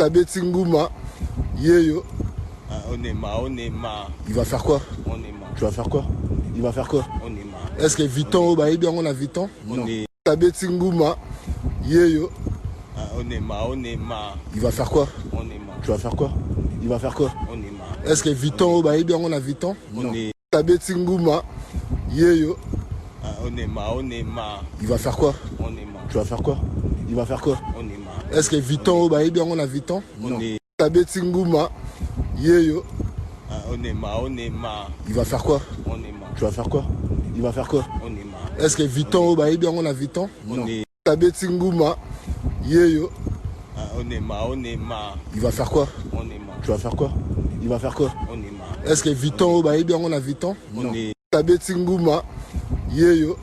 Tabeti Ngouma, Yeyo. On est marre. Il va faire quoi? On est marre. Tu vas faire quoi? Il va faire quoi? On est marre. Est-ce que Viton, bah, bien on a Viton? On est... Tabeti Ngouma, Yeyo. On est marre. Il va faire quoi? On est marre. Tu vas faire quoi? Il va faire quoi? On est marre. Est-ce que Viton, bah, bien on a Viton? On est... Tabeti Ngouma, Yeyo. On est marre. Il va faire quoi? On est marre. Tu vas faire quoi? Il va faire quoi? On est marre. Est-ce que Viton, bah, bien on a Viton? On est... Tabeti Ngouma, Yeyo. On est marre. Il va faire quoi? On est marre. Tu vas faire quoi? Il va faire quoi? On est marre. Est-ce que Viton, bah, bien on a Viton? On est... Tabeti Ngouma, Yeyo. On est marre. Il va faire quoi? On est marre. Tu vas faire quoi? Il va faire quoi? On est marre. Est-ce que Viton, bah, bien on a Viton? On est... Tabeti Ngouma, Yeyo.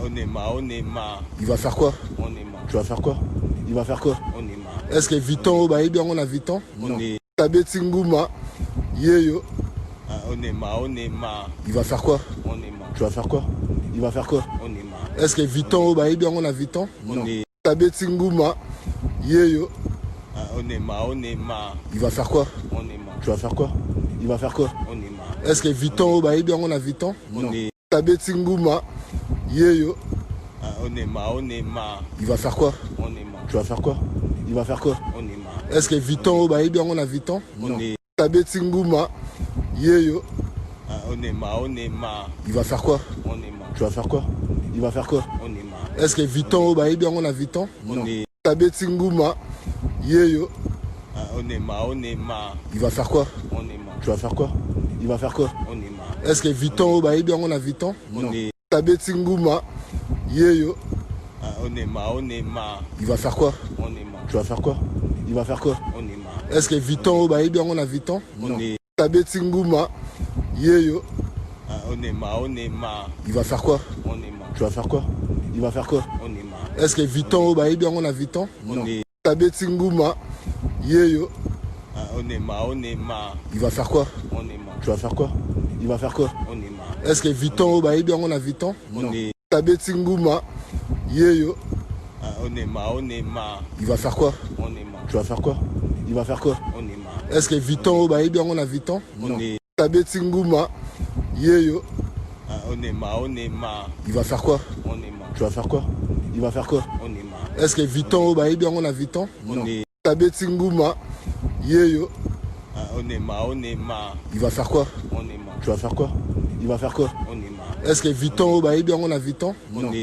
On est marre. Il va faire quoi? On est marre. Tu vas faire quoi? Il va faire quoi? On est marre. Est-ce que Viton, bah, bien on a Viton? On est... Tabeti Ngouma, Yeyo. On est marre. Il va faire quoi? On est marre. Tu vas faire quoi? Il va faire quoi? On est marre. Est-ce que Viton, bah, bien on a Viton? On est... Tabeti Ngouma, Yeyo. On est marre. Il va faire quoi? On est marre. Tu vas faire quoi? Il va faire quoi? On est marre. Est-ce que Viton, bah, bien on a Viton? On est... Tabeti Ngouma, Yeyo. On est marre. Il va faire quoi? On est marre. Tu vas faire quoi? Il va faire quoi? On est marre. Est-ce que Viton, bah, bien on a Viton? On est... Tabeti Ngouma, Yeyo. On est marre. Il va faire quoi? On est marre. Tu vas faire quoi? Il va faire quoi? On est marre. Est-ce que Viton, bah, bien on a Viton? On est... Tabeti Ngouma, Yeyo. On est marre. Il va faire quoi? On est marre. Tu vas faire quoi? Il va faire quoi? On est marre. Est-ce que Viton, bah, bien on a Viton? On est... Tabeti Ngouma, Yeyo. On est marre. Il va faire quoi? On est marre. Tu vas faire quoi? Il va faire quoi? On est marre. Est-ce que Viton, bah, bien on a Viton? On est... Tabeti Ngouma, Yeyo. On est marre. Il va faire quoi? On est marre. Tu vas faire quoi? Il va faire quoi? On est marre. Est-ce que Viton, bah, bien on a Viton? On est... Tabeti Ngouma, Yeyo. On est marre. Il va faire quoi? On est marre. Tu vas faire quoi? Il va faire quoi? On est marre. Est-ce que Viton, bah, bien on a Viton? On est... Tabeti Ngouma, Yeyo. On est marre. Il va faire quoi? On est marre. Tu vas faire quoi? Il va faire quoi? On est marre. Est-ce que Viton, bah, bien on a Viton? On est... Tabeti Ngouma, Yeyo. On est marre. Il va faire quoi? On est marre. Tu vas faire quoi? Il va faire quoi? On est marre. Est-ce que Viton, bah, bien on a Viton? On est... Tabeti Ngouma, Yeyo. On est marre. Il va faire quoi? On est marre. Tu vas faire quoi? Il va faire quoi? On est marre. Est-ce que Viton, bah, bien on a Viton? On est...